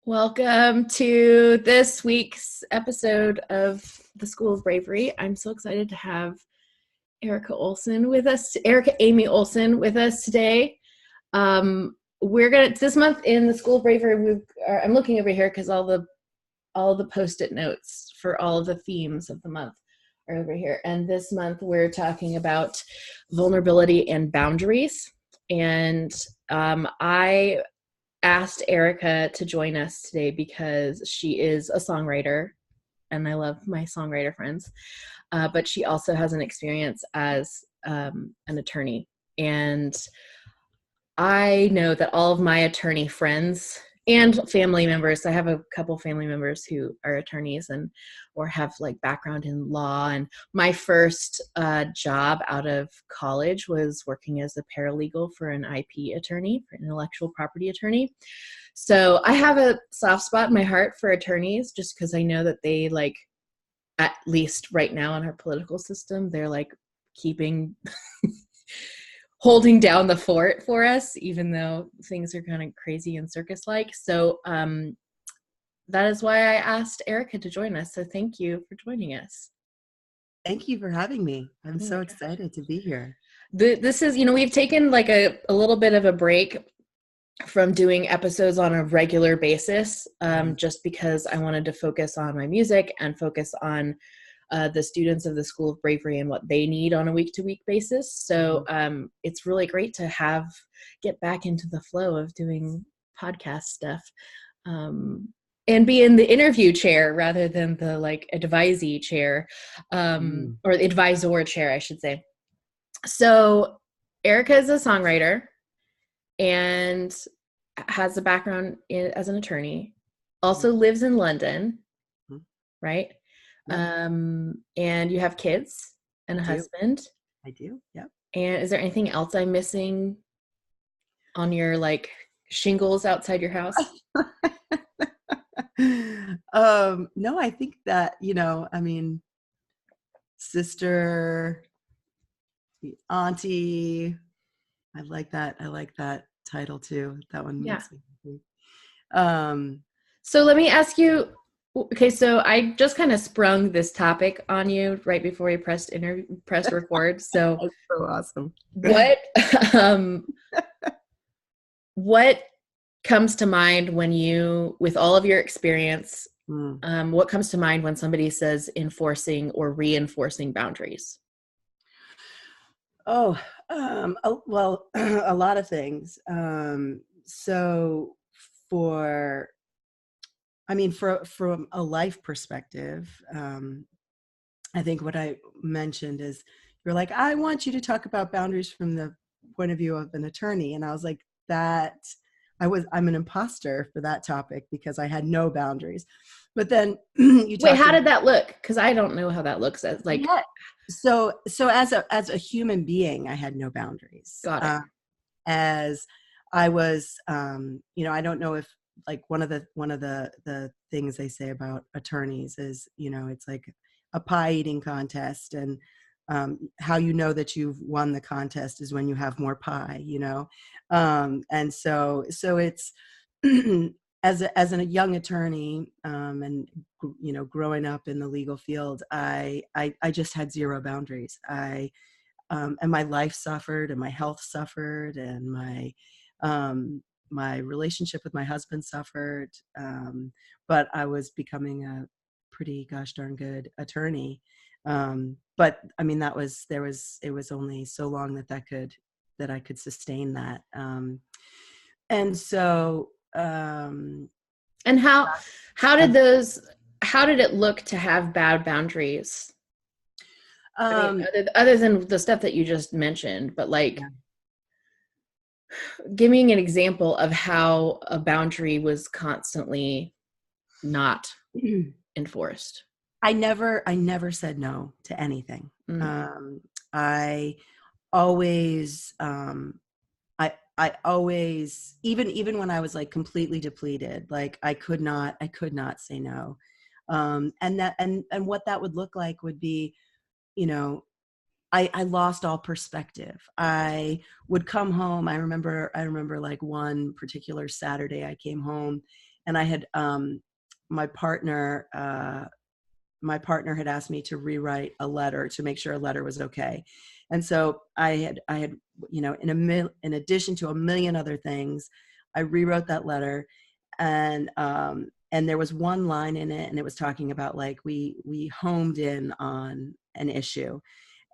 Welcome to this week's episode of the School of Bravery. I'm so excited to have Erika Olson with us, Erika Amy Olson with us today. This month in the School of Bravery, I'm looking over here because all the post-it notes for all of the themes of the month are over here. And this month we're talking about vulnerability and boundaries. And I asked Erika to join us today because she is a songwriter, and I love my songwriter friends, but she also has an experience as an attorney. And I know that all of my attorney friends and family members, I have a couple family members who are attorneys or have like background in law. And my first job out of college was working as a paralegal for an IP attorney, for an intellectual property attorney. So I have a soft spot in my heart for attorneys, just because I know that they, like, at least right now in our political system, they're like keeping holding down the fort for us, even though things are kind of crazy and circus-like. So that is why I asked Erika to join us. So thank you for joining us. Thank you for having me. I'm so excited to be here. This is, we've taken like a little bit of a break from doing episodes on a regular basis, just because I wanted to focus on my music and focus on the students of the School of Bravery and what they need on a week-to-week basis. So it's really great to get back into the flow of doing podcast stuff and be in the interview chair rather than the like advisee chair or the advisor chair, I should say. So Erika is a songwriter and has a background as an attorney, also lives in London, right? And you have kids and a husband. I do, yeah. And is there anything else I'm missing on your like shingles outside your house? No, I think that, sister, auntie, I like that title too. That one makes me happy. So let me ask you, okay, so I just kind of sprung this topic on you right before we pressed record. So that's so awesome. What comes to mind with all of your experience, what comes to mind when somebody says enforcing or reinforcing boundaries? Well, a lot of things. So from a life perspective, I think what I mentioned is you're like, I want you to talk about boundaries from the point of view of an attorney. And I was like, I'm an imposter for that topic because I had no boundaries. But then how did that look? Because I don't know how that looks as like. Yeah. So as a human being, I had no boundaries. Got it. As I was, I don't know if like one of the things they say about attorneys is, it's like a pie eating contest, and how you know that you've won the contest is when you have more pie, and so it's as a young attorney, and growing up in the legal field, I just had zero boundaries. And my life suffered, and my health suffered, and my relationship with my husband suffered. But I was becoming a pretty gosh darn good attorney. But I mean, it was only so long that I could sustain that. And so, and how did it look to have bad boundaries? I mean, other than the stuff that you just mentioned, but like, give me an example of how a boundary was constantly not enforced. I never said no to anything. I always, I always, even when I was like completely depleted, like I could not say no. And what that would look like would be, I lost all perspective. I would come home. I remember like one particular Saturday I came home and I had, my partner had asked me to rewrite a letter to make sure a letter was okay. And so I had, you know, in addition to a million other things, I rewrote that letter, and there was one line in it, and it was talking about like, we homed in on an issue,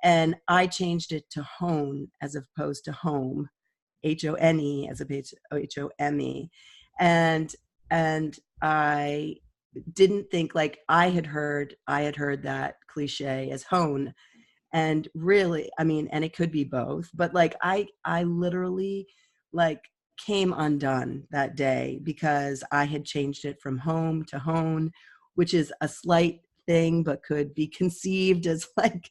and I changed it to hone as opposed to home, HONE as opposed to HOME. And I didn't think, like, I had heard that cliche as hone, and really, I mean, and it could be both, but like I literally like came undone that day because I had changed it from home to hone, which is a slight thing, but could be conceived as like,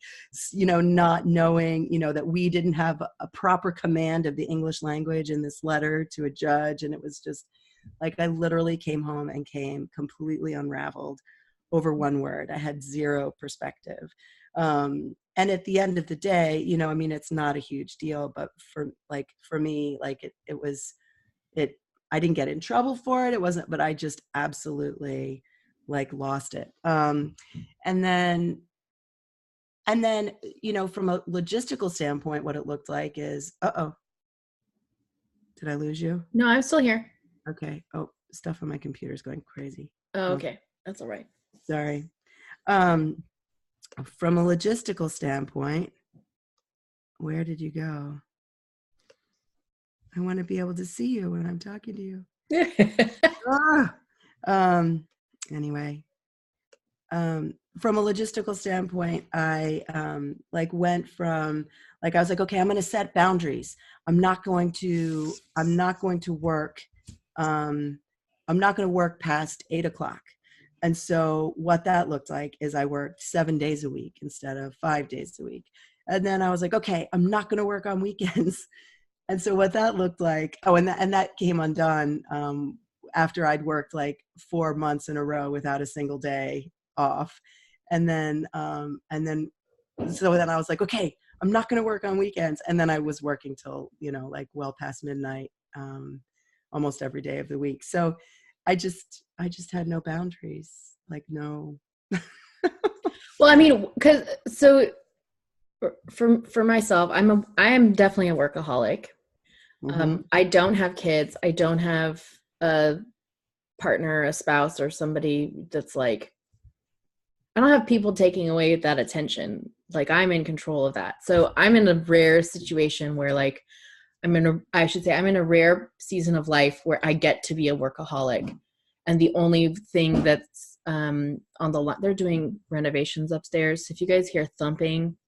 you know, not knowing, you know, that we didn't have a proper command of the English language in this letter to a judge. And it was just like, I literally came home and came completely unraveled over one word. I had zero perspective. And at the end of the day, you know, I mean, it's not a huge deal, but for me, like I didn't get in trouble for it. It wasn't, but I just absolutely like lost it. And then, you know, from a logistical standpoint, what it looked like is, did I lose you? No, I'm still here. Okay. Oh, stuff on my computer is going crazy. Oh, okay. That's all right. Sorry. From a logistical standpoint, where did you go? I want to be able to see you when I'm talking to you. Anyway, from a logistical standpoint, I went from I was like, okay, I'm going to set boundaries. I'm not going to work. I'm not going to work past 8:00. And so what that looked like is I worked 7 days a week instead of 5 days a week. And then I was like, okay, I'm not going to work on weekends. And so what that looked like, and that came undone after I'd worked like 4 months in a row without a single day off. So then I was like, okay, I'm not going to work on weekends. And then I was working till, you know, like well past midnight, almost every day of the week. So I just had no boundaries, like no. Well, I mean, for myself, I am definitely a workaholic. Mm-hmm. I don't have kids. I don't have a partner, a spouse, or somebody that's like, I don't have people taking away that attention. Like, I'm in control of that. So I'm in a rare situation where like, I'm in a rare season of life where I get to be a workaholic. And the only thing that's on the line, they're doing renovations upstairs. If you guys hear thumping,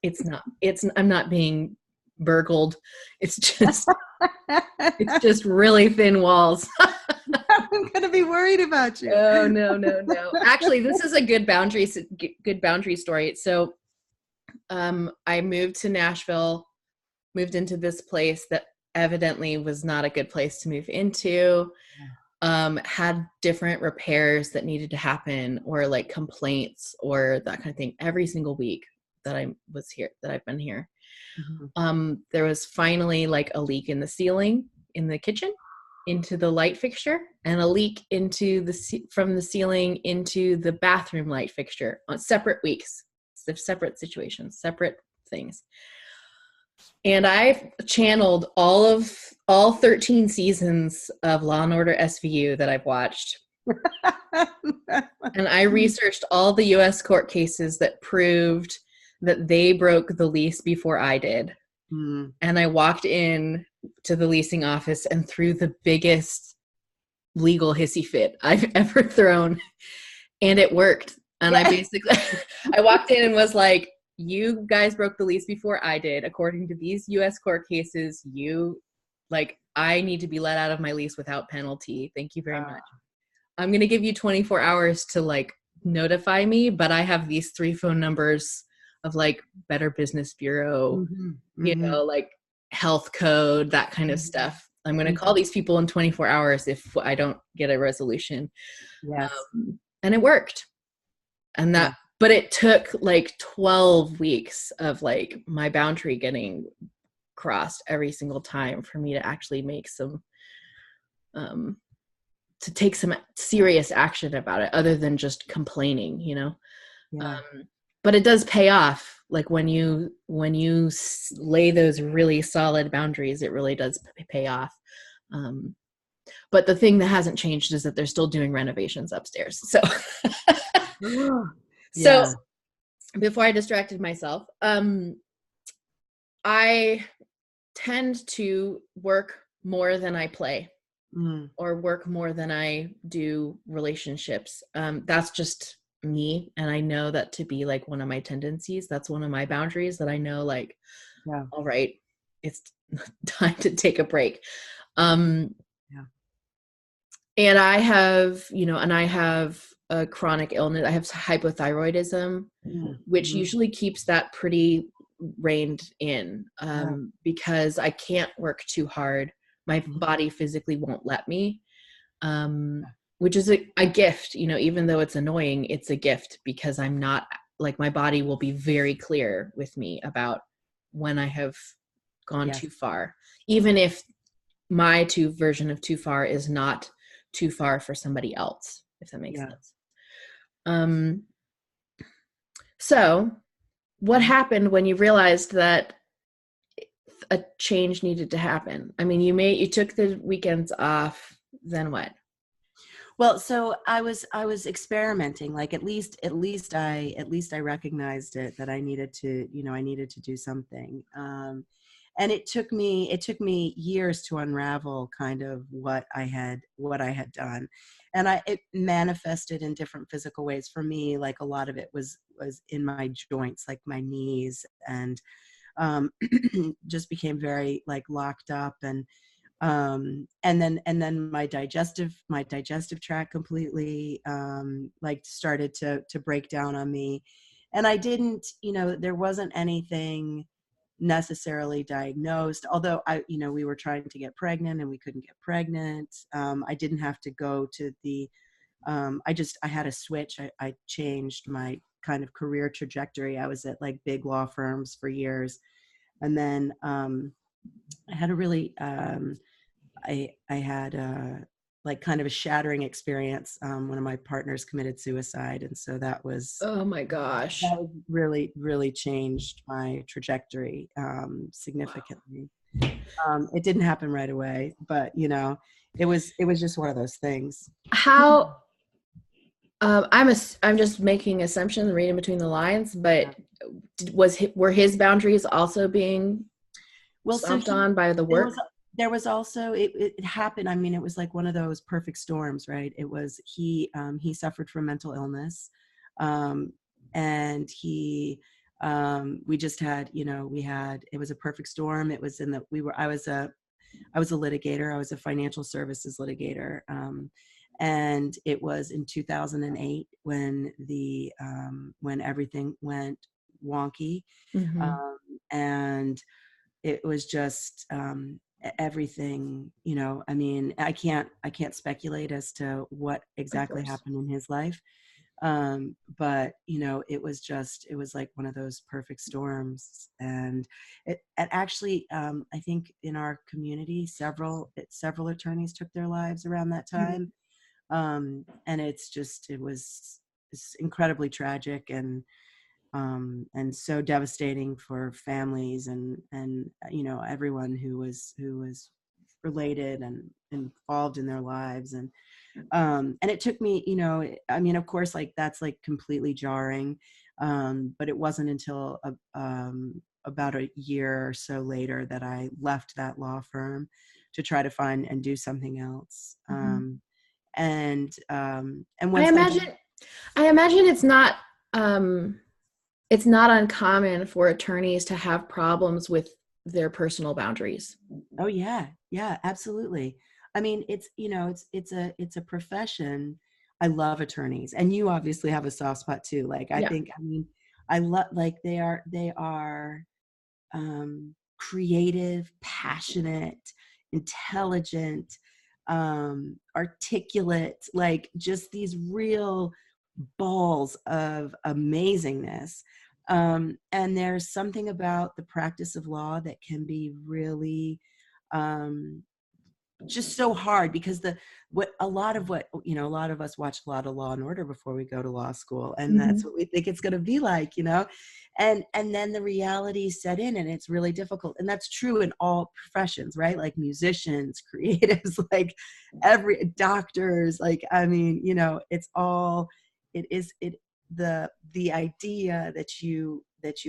I'm not being burgled. It's just really thin walls. I'm going to be worried about you. Oh, no. Actually, this is a good boundary story. So I moved to Nashville, moved into this place that evidently was not a good place to move into. Had different repairs that needed to happen, or like complaints or that kind of thing every single week that I've been here. Mm-hmm. There was finally like a leak in the ceiling in the kitchen into the light fixture, and a leak from the ceiling into the bathroom light fixture on separate weeks, separate situations, separate things. And I've channeled all 13 seasons of Law & Order SVU that I've watched. And I researched all the U.S. court cases that proved that they broke the lease before I did. Mm. And I walked in to the leasing office and threw the biggest legal hissy fit I've ever thrown. And it worked. And I walked in and was like, you guys broke the lease before I did. According to these U.S. court cases, I need to be let out of my lease without penalty. Thank you very much. I'm going to give you 24 hours to like notify me, but I have these 3 phone numbers of like Better Business Bureau, you know, like health code, that kind of stuff. I'm going to call these people in 24 hours if I don't get a resolution. Yes. And it worked. And but it took like 12 weeks of like my boundary getting crossed every single time for me to actually make some to take some serious action about it other than just complaining, Yeah. But it does pay off. Like when you lay those really solid boundaries, it really does pay off. But the thing that hasn't changed is that they're still doing renovations upstairs. So, so Yeah. before I distracted myself, I tend to work more than I play. Or work more than I do relationships. That's just me. And I know that to be like one of my tendencies. That's one of my boundaries that I know, like, Yeah. all right, it's time to take a break. Yeah. And I have a chronic illness. I have hypothyroidism, which usually keeps that pretty reined in, because I can't work too hard. My body physically won't let me, which is a gift, even though it's annoying, it's a gift because I'm not like, my body will be very clear with me about when I have gone too far, even if my version of too far is not too far for somebody else, if that makes sense. So what happened when you realized that a change needed to happen? I mean, you took the weekends off, then what? Well, so I was experimenting. Like at least I recognized it, that I needed to, I needed to do something. And it took me years to unravel kind of what I had done. And it manifested in different physical ways for me. Like a lot of it was in my joints, like my knees, and just became very like locked up, and then my digestive tract completely like started to break down on me. And I didn't, there wasn't anything necessarily diagnosed, although we were trying to get pregnant and we couldn't get pregnant. I didn't have to go to the I had a switch. I changed my kind of career trajectory. I was at like big law firms for years, and then I had a really I had like kind of a shattering experience. One of my partners committed suicide, and so that was Oh my gosh. really, really changed my trajectory significantly. It didn't happen right away, but it was just one of those things. How I'm just making assumptions, reading between the lines, but were his boundaries also being stomped on by the work? There was also it happened. I mean, it was like one of those perfect storms, right? It was he suffered from mental illness, and we just had it was a perfect storm. It was I was a litigator. I was a financial services litigator. And it was in 2008 when when everything went wonky. And it was just everything, I mean, I can't speculate as to what exactly happened in his life. But it was like one of those perfect storms. And it actually, I think in our community, several attorneys took their lives around that time. And it's incredibly tragic, and so devastating for families and everyone who was related and involved in their lives. And it took me, I mean, of course, like that's like completely jarring. But it wasn't until about a year or so later that I left that law firm to try to find and do something else. And once I imagine it's not uncommon for attorneys to have problems with their personal boundaries. Oh yeah, absolutely. I mean, it's it's a profession. I love attorneys, and you obviously have a soft spot too. Like I think, I mean, I love, like they are creative, passionate, intelligent, articulate, like just these real balls of amazingness. And there's something about the practice of law that can be really just so hard because a lot of us watch a lot of Law and Order before we go to law school, and that's what we think it's going to be like, and then the reality set in, and it's really difficult. And that's true in all professions, right? Like musicians, creatives, like every doctors, like, I mean, it's all, the idea that you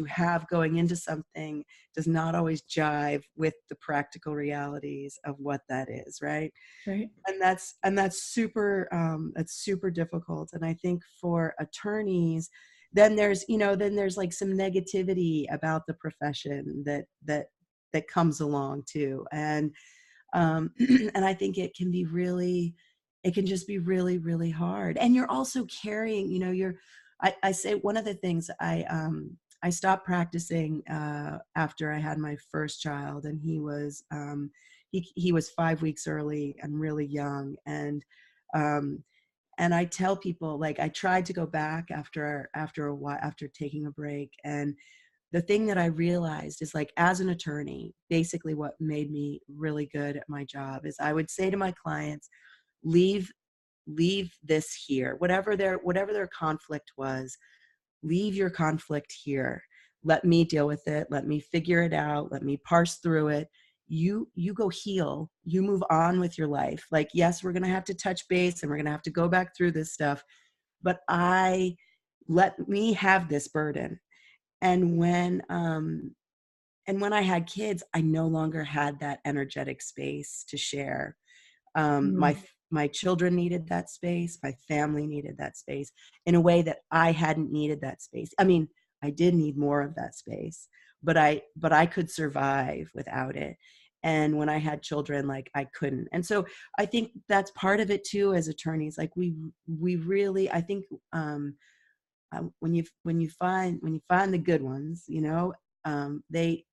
have going into something does not always jive with the practical realities of what that is, right? Right. And that's super difficult. And I think for attorneys, then there's like some negativity about the profession that comes along too. And and I think it can just be really, really hard. And you're also carrying, I say one of the things I stopped practicing after I had my first child, and he was 5 weeks early and really young. And I tell people, like, I tried to go back after a while, after taking a break. And the thing that I realized is, like, as an attorney, basically what made me really good at my job is I would say to my clients, leave this here, whatever their conflict was, leave your conflict here. Let me deal with it. Let me figure it out. Let me parse through it. You go heal. You move on with your life. Like, yes, we're going to have to touch base and we're going to have to go back through this stuff, but let me have this burden. And when I had kids, I no longer had that energetic space to share. My children needed that space. My family needed that space in a way that I hadn't needed that space. I mean, I did need more of that space, but I could survive without it. And when I had children, like, I couldn't. And so I think that's part of it too, as attorneys. Like, we really, I think, when you find the good ones, they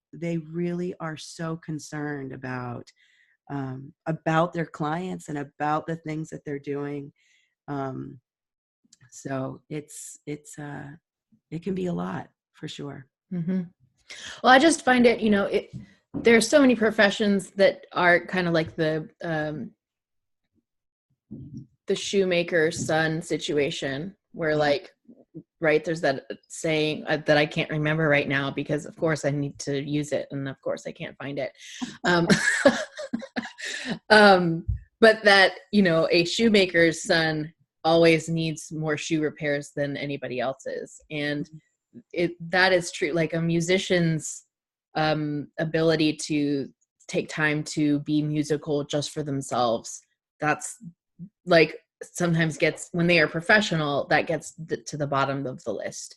really are so concerned about their clients and about the things that they're doing. So it can be a lot, for sure. Mm-hmm. Well, I just find it, there's so many professions that are kind of like the shoemaker's son situation where, like, right, there's that saying that I can't remember right now because of course I need to use it and of course I can't find it. But that, a shoemaker's son always needs more shoe repairs than anybody else's. And that is true. Like, a musician's ability to take time to be musical just for themselves, that's, like, sometimes gets, when they are professional, that gets to the bottom of the list.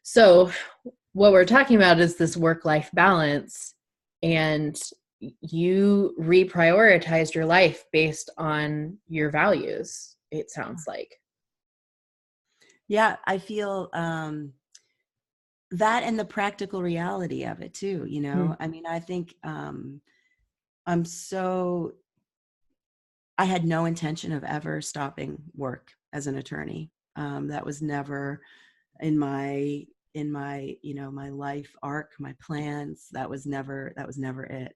So what we're talking about is this work-life balance, and you reprioritized your life based on your values, it sounds like. Yeah, I feel that, and the practical reality of it too, I mean, I think I had no intention of ever stopping work as an attorney. That was never in my my life arc, my plans. That was never it.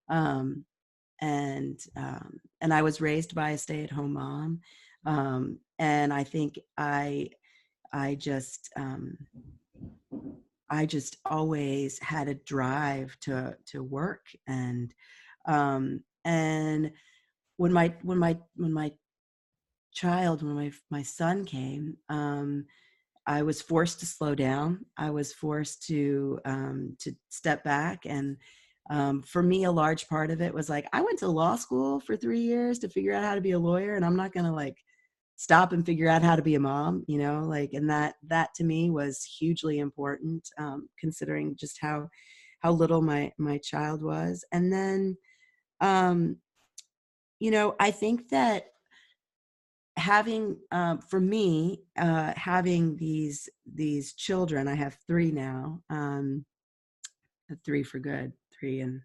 And I was raised by a stay-at-home mom. And I think I just always had a drive to work. And when my son came, I was forced to slow down. I was forced to step back. And for me, a large part of it was, like, I went to law school for 3 years to figure out how to be a lawyer, and I'm not going to, like, stop and figure out how to be a mom, like, and that to me was hugely important, considering just how little my child was. And then, I think that having, for me, having these children, I have 3 now, 3 for good, 3 and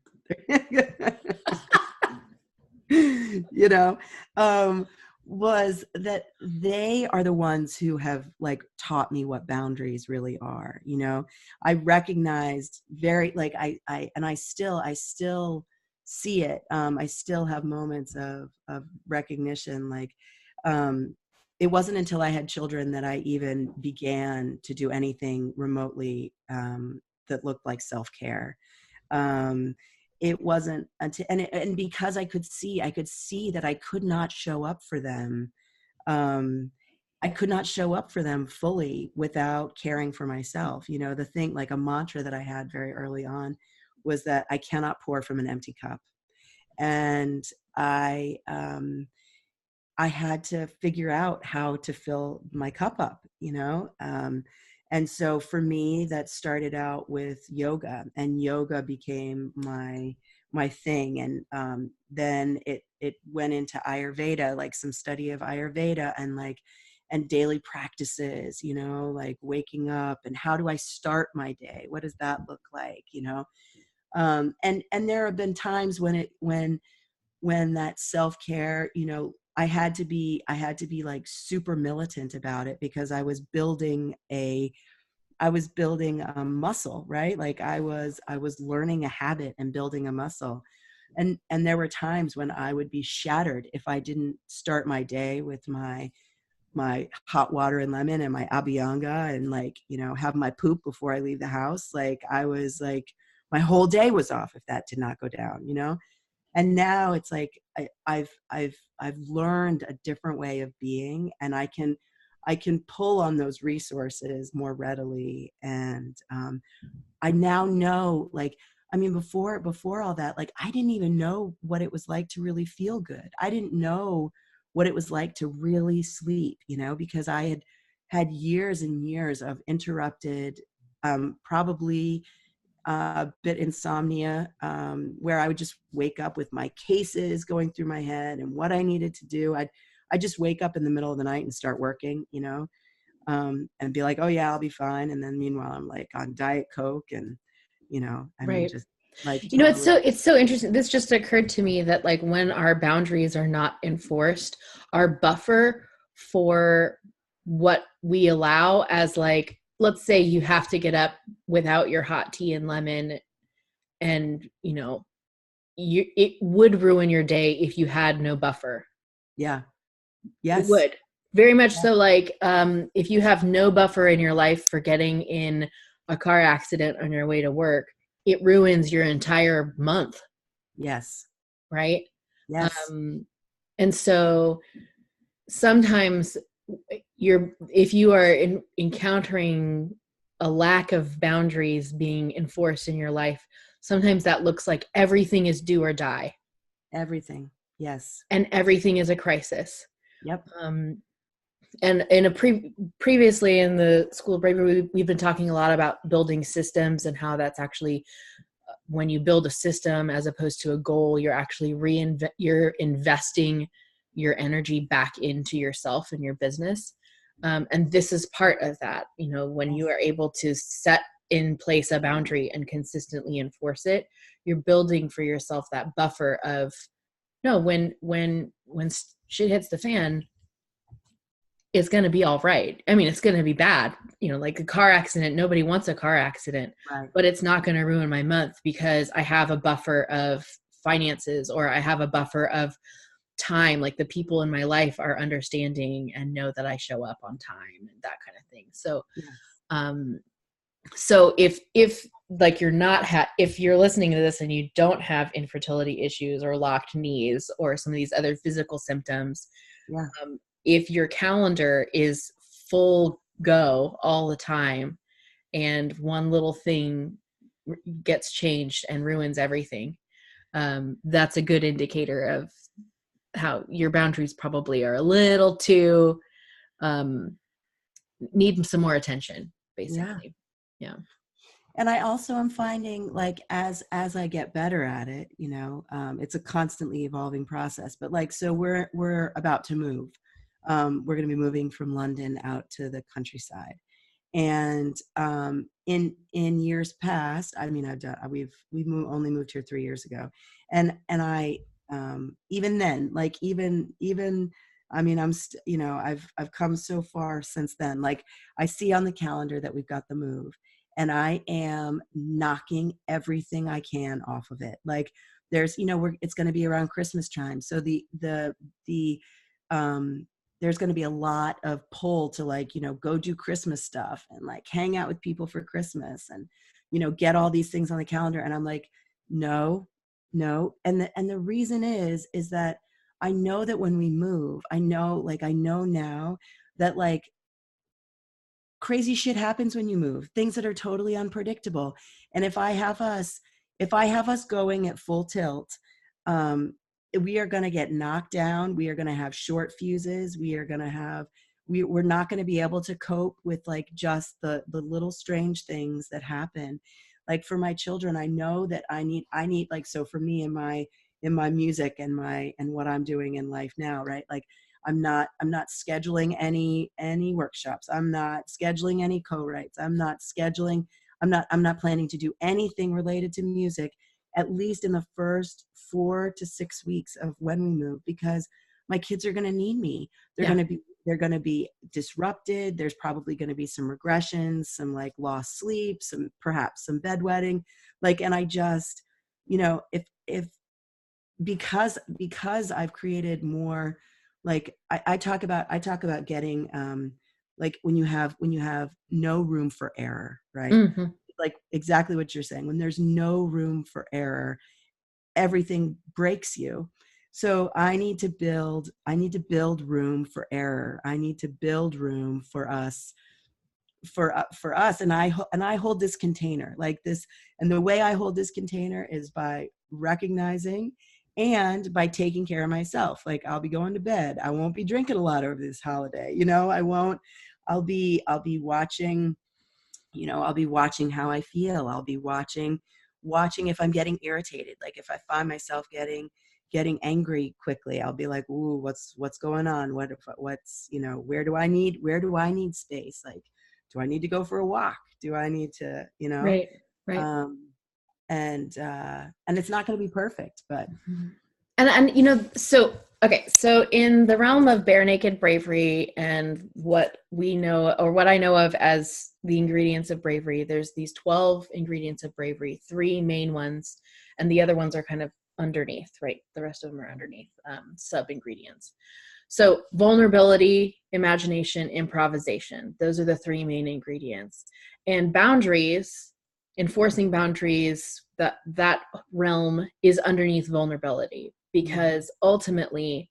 3, was that they are the ones who have, like, taught me what boundaries really are. I recognized very, like, I still see it. I still have moments of recognition. Like, it wasn't until I had children that I even began to do anything remotely that looked like self-care. It wasn't until, and because I could see that I could not show up for them. I could not show up for them fully without caring for myself. You know, the thing, like a mantra that I had very early on was that I cannot pour from an empty cup. And I had to figure out how to fill my cup up, you know? And so for me, that started out with yoga, and yoga became my thing. And then it went into Ayurveda, like some study of Ayurveda, and daily practices, you know, like waking up and how do I start my day? What does that look like? You know? And there have been times when that self-care, you know, I had to be like super militant about it, because I was building a muscle, right? Like I was learning a habit and building a muscle. And there were times when I would be shattered if I didn't start my day with my hot water and lemon and my abhyanga, and, like, you know, have my poop before I leave the house. Like I was like, my whole day was off if that did not go down, you know? And now it's like I've learned a different way of being, and I can pull on those resources more readily. And I now know, like, I mean, before all that, like, I didn't even know what it was like to really feel good. I didn't know what it was like to really sleep, you know, because I had years and years of interrupted, probably a bit insomnia, where I would just wake up with my cases going through my head and what I needed to do. I just wake up in the middle of the night and start working, you know, and be like, oh yeah, I'll be fine. And then meanwhile, I'm like on Diet Coke, and, you know, I mean, Right. just like You know, totally. it's so interesting. This just occurred to me that, like, when our boundaries are not enforced, our buffer for what we allow, as, like, let's say you have to get up without your hot tea and lemon, and, you know, it would ruin your day if you had no buffer. Yeah. It Yes. would. Very much Yeah. so. Like, if you have no buffer in your life for getting in a car accident on your way to work, it ruins your entire month. Yes. Right. Yes. And so sometimes if you are encountering a lack of boundaries being enforced in your life, sometimes that looks like everything is do or die. Everything. Yes. And everything is a crisis. Yep. And in previously in the School of Bravery, we've been talking a lot about building systems, and how that's actually, when you build a system as opposed to a goal, you're actually you're investing your energy back into yourself and your business. And this is part of that. You know, when you are able to set in place a boundary and consistently enforce it, you're building for yourself that buffer of, no, when shit hits the fan, it's going to be all right. I mean, it's going to be bad, you know, like a car accident. Nobody wants a car accident, Right. but it's not going to ruin my month because I have a buffer of finances, or I have a buffer of time. Like, the people in my life are understanding and know that I show up on time and that kind of thing. So, Yes. So if like if you're listening to this and you don't have infertility issues or locked knees or some of these other physical symptoms, Yeah. if your calendar is full go all the time and one little thing gets changed and ruins everything, that's a good indicator of how your boundaries probably are a little too, need some more attention, basically. Yeah. And I also am finding, like, as I get better at it, you know, it's a constantly evolving process. But, like, so we're about to move. We're going to be moving from London out to the countryside. And in years past, I mean, we've only moved here 3 years ago, and I, even then, like, even I mean, you know, I've come so far since then. Like, I see on the calendar that we've got the move, and I am knocking everything I can off of it. Like, there's, it's going to be around Christmas time. So there's going to be a lot of pull to like, go do Christmas stuff and like hang out with people for Christmas and, get all these things on the calendar. And I'm like, no. And the reason is that I know that when we move, I know now that like crazy shit happens when you move, things that are totally unpredictable. And if I have us going at full tilt, we are going to get knocked down. We are going to have short fuses. We're not going to be able to cope with like just the little strange things that happen. Like for my children, I know that I need like, so for me in my music and what I'm doing in life now, right? Like I'm not scheduling any workshops. I'm not scheduling any co-writes. I'm not planning to do anything related to music, at least in the first 4 to 6 weeks of when we move, because my kids are going to need me. They're going to be disrupted. There's probably going to be some regressions, some like lost sleep, perhaps some bedwetting. Like, and I just, if because I've created more, like I talk about getting, like when you have no room for error, right? Mm-hmm. Like exactly what you're saying. When there's no room for error, everything breaks you. So I need to build room for error. I need to build room for us, and I hold this container like this. And the way I hold this container is by recognizing and by taking care of myself. Like I'll be going to bed. I won't be drinking a lot over this holiday. I won't, I'll be watching, I'll be watching how I feel. I'll be watching if I'm getting irritated. Like if I find myself getting angry quickly, I'll be like, ooh, what's going on? What's, where do I need space? Like, do I need to go for a walk? Do I need to, Right. And it's not going to be perfect, but. So in the realm of bare naked bravery and what we know, or what I know of as the ingredients of bravery, there's these 12 ingredients of bravery, 3 main ones, and the other ones are kind of underneath, right? The rest of them are underneath, sub ingredients. So vulnerability, imagination, improvisation, those are the 3 main ingredients. And boundaries, enforcing boundaries, that realm is underneath vulnerability, because ultimately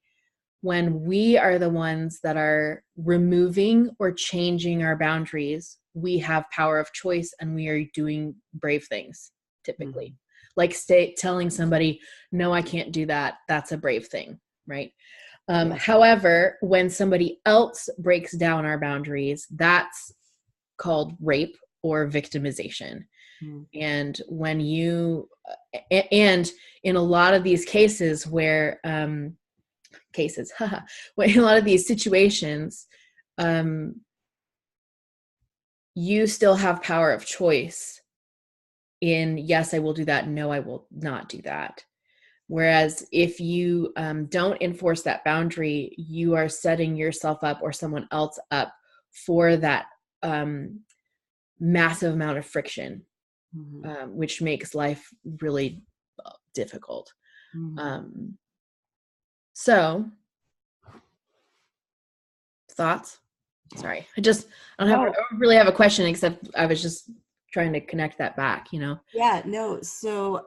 when we are the ones that are removing or changing our boundaries, we have power of choice and we are doing brave things typically. Like telling somebody, no, I can't do that. That's a brave thing, right? However, when somebody else breaks down our boundaries, that's called rape or victimization. And when and in a lot of these cases where, when in a lot of these situations, you still have power of choice in, yes, I will do that. No, I will not do that. Whereas if you don't enforce that boundary, you are setting yourself up or someone else up for that massive amount of friction, which makes life really difficult. So, thoughts? Sorry, I don't really have a question, except I was just trying to connect that back, Yeah, no. So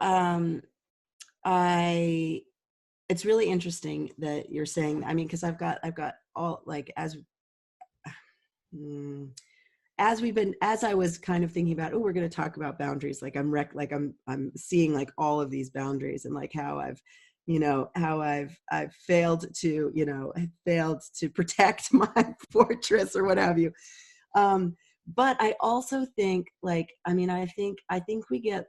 it's really interesting that you're saying, I mean, because I've got all, like, as I was kind of thinking about, we're going to talk about boundaries. Like I'm seeing like all of these boundaries and like how I've failed to protect my fortress or what have you. But I also think, like, I mean, I think we get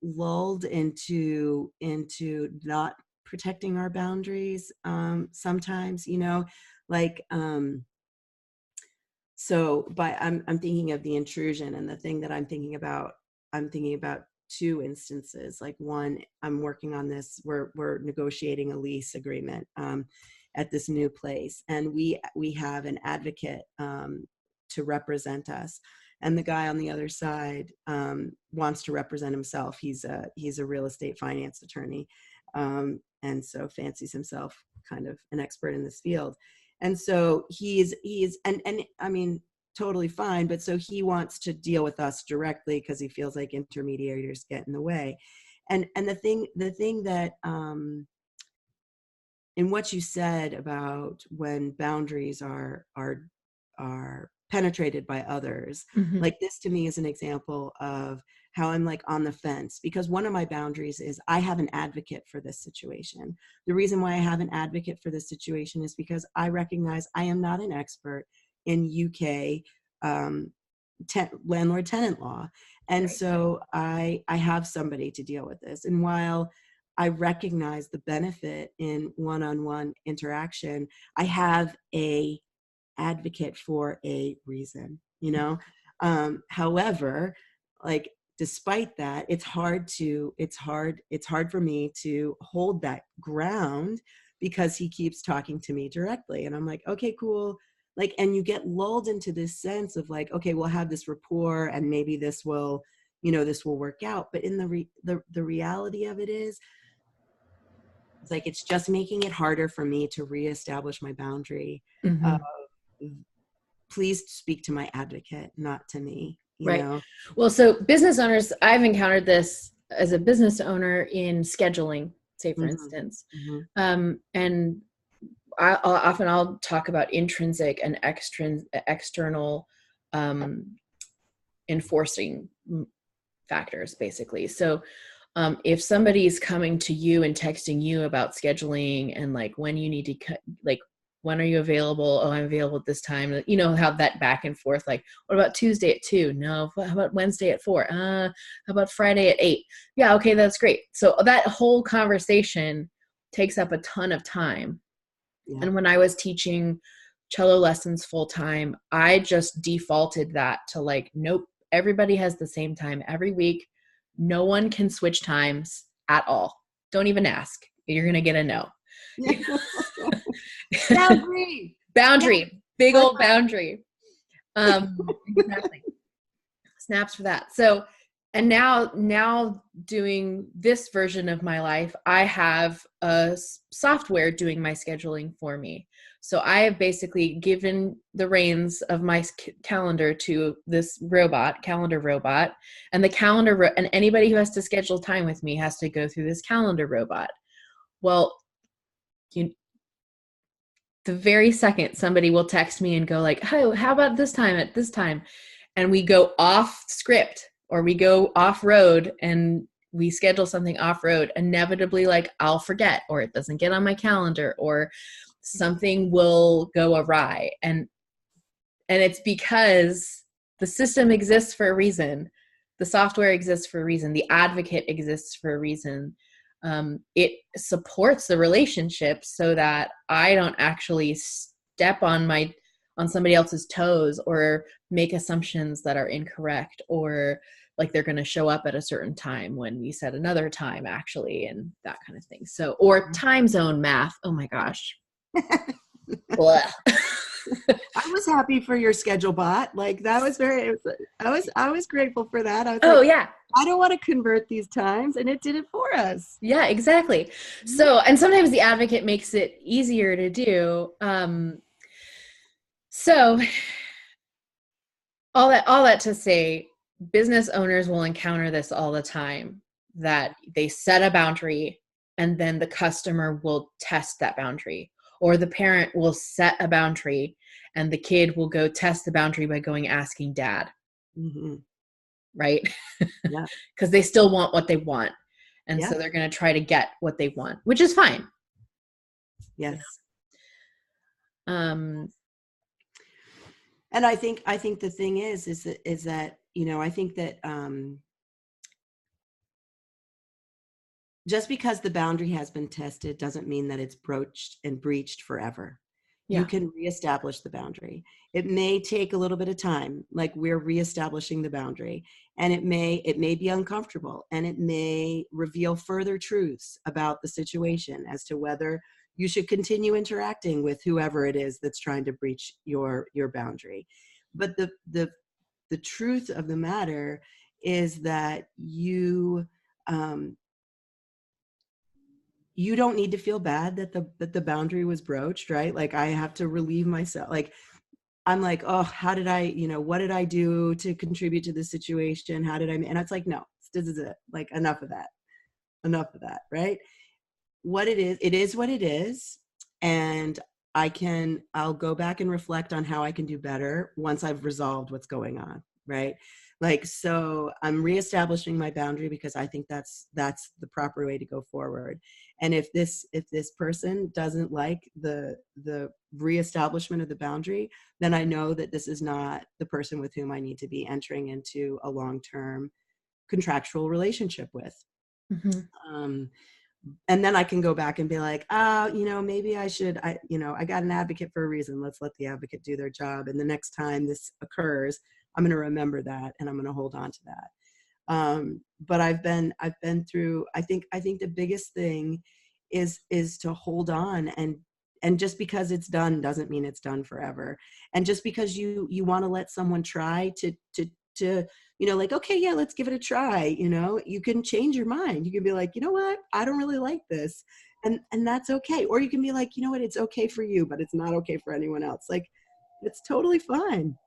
lulled into not protecting our boundaries sometimes, like so I'm thinking of the intrusion, and the thing that I'm thinking about 2 instances. Like one, I'm working on this, we're negotiating a lease agreement at this new place, and we have an advocate to represent us. and the guy on the other side wants to represent himself. He's a real estate finance attorney, and so fancies himself kind of an expert in this field. And so he's and I mean, totally fine, but so he wants to deal with us directly because he feels like intermediaries get in the way. And the thing that in what you said about when boundaries are penetrated by others, Mm-hmm. like this to me is an example of how I'm like on the fence, because one of my boundaries is I have an advocate for this situation. The reason why I have an advocate for this situation is because I recognize I am not an expert in UK landlord-tenant law. And Right. so I have somebody to deal with this. And while I recognize the benefit in one-on-one interaction, I have a advocate for a reason, you know? However, like, despite that, it's hard for me to hold that ground because he keeps talking to me directly. And I'm like, okay, cool. Like, and you get lulled into this sense of like, okay, we'll have this rapport and maybe this will work out. But in the reality of it is, it's like, it's just making it harder for me to reestablish my boundary. Mm-hmm. Please speak to my advocate, not to me, you Right. know? Well, so business owners, I've encountered this as a business owner in scheduling, say for Mm-hmm. instance. Mm-hmm. And I'll talk about intrinsic and external enforcing factors, basically. So if somebody's coming to you and texting you about scheduling and like when you need to cut, like, when are you available? Oh, I'm available at this time. You know, how that back and forth, like, what about Tuesday at 2? No. How about Wednesday at 4? How about Friday at 8? Yeah. Okay. That's great. So that whole conversation takes up a ton of time. Yeah. And when I was teaching cello lessons full time, I just defaulted that to like, nope, everybody has the same time every week. No one can switch times at all. Don't even ask. You're going to get a no. Boundary. Boundary. Big old boundary. Exactly. Snaps for that. So, and now doing this version of my life, I have a software doing my scheduling for me. So I have basically given the reins of my calendar to this calendar robot, and the calendar, and anybody who has to schedule time with me has to go through this calendar robot. Well, the very second somebody will text me and go like, "Oh, how about this time at this time?" And we go off script or we go off road and we schedule something off road, inevitably, like, I'll forget, or it doesn't get on my calendar, or something will go awry. And it's because the system exists for a reason. The software exists for a reason. The advocate exists for a reason. It supports the relationship so that I don't actually step on somebody else's toes or make assumptions that are incorrect, or like they're going to show up at a certain time when we said another time, actually, and that kind of thing. So, or time zone math. Oh my gosh. I was happy for your schedule bot. Like, that was I was grateful for that. I was yeah. I don't want to convert these times, and it did it for us. Yeah, exactly. So, and sometimes the advocate makes it easier to do. So all that to say, business owners will encounter this all the time, that they set a boundary and then the customer will test that boundary, or the parent will set a boundary and the kid will go test the boundary by going asking dad. Mm-hmm. Right? Yeah. Because they still want what they want. And Yeah. so they're going to try to get what they want, which is fine. Yes. You know? And I think the thing is that, you know, I think that just because the boundary has been tested doesn't mean that it's broached and breached forever. Yeah. You can reestablish the boundary. It may take a little bit of time, like we're reestablishing the boundary, and it may be uncomfortable, and it may reveal further truths about the situation as to whether you should continue interacting with whoever it is that's trying to breach your boundary. But the the truth of the matter is that you don't need to feel bad that the boundary was broached, right? Like I have to relieve myself. Like I'm like, oh, how did I, what did I do to contribute to the situation? How did I, and it's like, no, this is it. Like enough of that, right? What it is what it is. And I'll go back and reflect on how I can do better once I've resolved what's going on, right? Like, so I'm reestablishing my boundary because I think that's the proper way to go forward. And if this person doesn't like the reestablishment of the boundary, then I know that this is not the person with whom I need to be entering into a long-term contractual relationship with. And then I can go back and be like, maybe I should, I got an advocate for a reason. Let's let the advocate do their job. And the next time this occurs, I'm going to remember that and I'm going to hold on to that. But I've been through, I think the biggest thing is to hold on, and just because it's done doesn't mean it's done forever. And just because you want to let someone try to like, okay, yeah, let's give it a try. You can change your mind. You can be like, you know what? I don't really like this. And that's okay. Or you can be like, you know what? It's okay for you, but it's not okay for anyone else. Like, it's totally fine.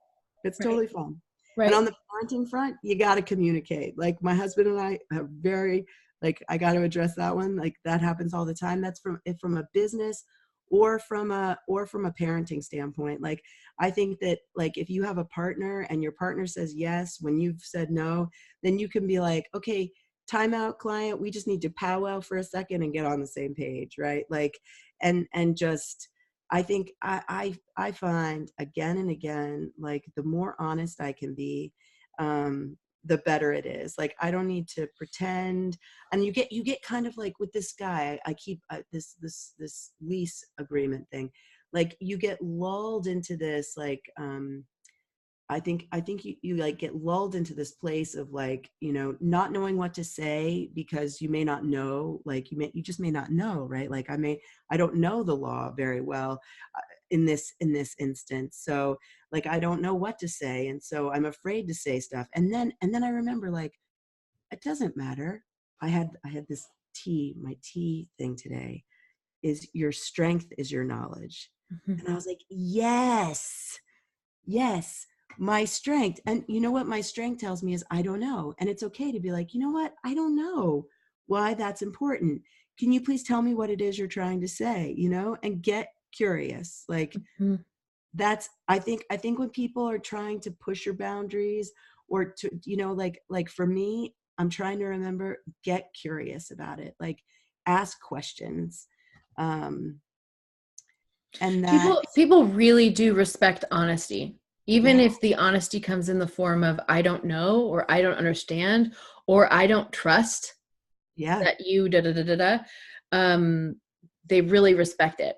It's totally fine. Right. And on the parenting front, you got to communicate. Like my husband and I have I got to address that one. Like that happens all the time. That's from a business or from a parenting standpoint. Like, I think that like, if you have a partner and your partner says yes, when you've said no, then you can be like, okay, time out, client. We just need to powwow for a second and get on the same page. Right. Like, and just, I think I find again and again, like the more honest I can be, the better it is. Like, I don't need to pretend. And you get kind of like with this guy, I keep this lease agreement thing. Like you get lulled into this, like, I think you like get lulled into this place of like, not knowing what to say because you may not know, like you just may not know, right? Like I don't know the law very well in this instance. So like, I don't know what to say. And so I'm afraid to say stuff. And then I remember like, it doesn't matter. I had this my tea thing today is your strength is your knowledge. And I was like, yes, my strength. And you know what my strength tells me is I don't know. And it's okay to be like, you know what? I don't know why that's important. Can you please tell me what it is you're trying to say, and get curious. Like that's, I think when people are trying to push your boundaries or to, like for me, I'm trying to remember, get curious about it. Like ask questions. And that people really do respect honesty. Even if the honesty comes in the form of I don't know, or I don't understand, or I don't trust that you they really respect it.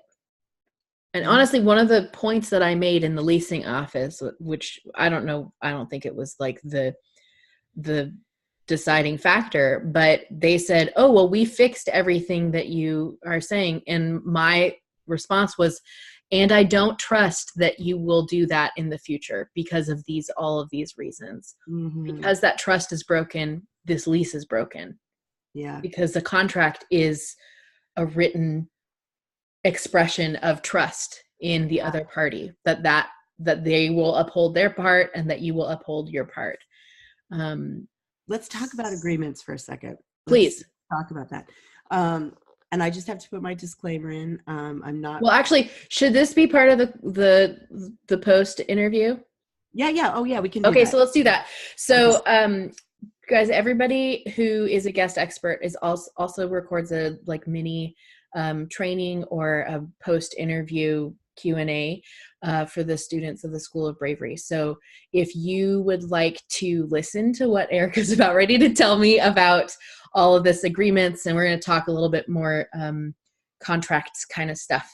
And honestly, one of the points that I made in the leasing office, which I don't think it was like the deciding factor, but they said, oh, well, we fixed everything that you are saying. And my response was, and I don't trust that you will do that in the future because of all of these reasons. Because that trust is broken, this lease is broken. Yeah. Because the contract is a written expression of trust in the other party, that they will uphold their part and that you will uphold your part. Let's talk about agreements for a second. Please talk about that. And I just have to put my disclaimer in. I'm not. Well, actually, should this be part of the post interview? Yeah. Oh, yeah. We can do okay, that. So let's do that. So, guys, everybody who is a guest expert is also records a like mini training or a post interview Q&A for the students of the School of Bravery. So if you would like to listen to what Erika's about ready to tell me about all of this agreements, and we're going to talk a little bit more contracts kind of stuff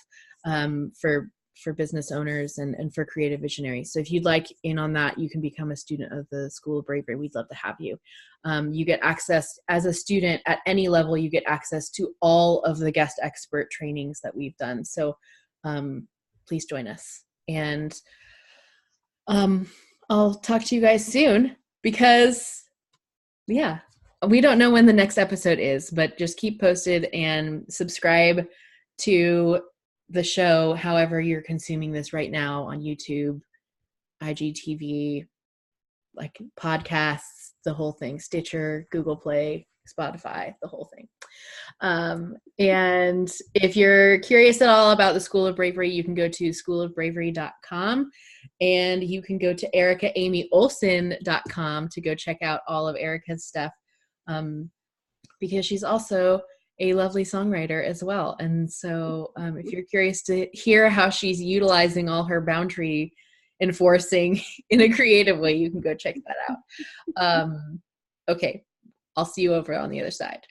for business owners and for creative visionaries. So if you'd like in on that, you can become a student of the School of Bravery. We'd love to have you. You get access as a student at any level, you get access to all of the guest expert trainings that we've done. So please join us. And I'll talk to you guys soon because, yeah, we don't know when the next episode is, but just keep posted and subscribe to the show however you're consuming this right now on YouTube, IGTV, like podcasts, the whole thing, Stitcher, Google Play, Spotify, the whole thing. And if you're curious at all about the School of Bravery, you can go to schoolofbravery.com, and you can go to erikaamyolson.com to go check out all of Erika's stuff, because she's also a lovely songwriter as well. And so if you're curious to hear how she's utilizing all her boundary enforcing in a creative way, you can go check that out. Okay, I'll see you over on the other side.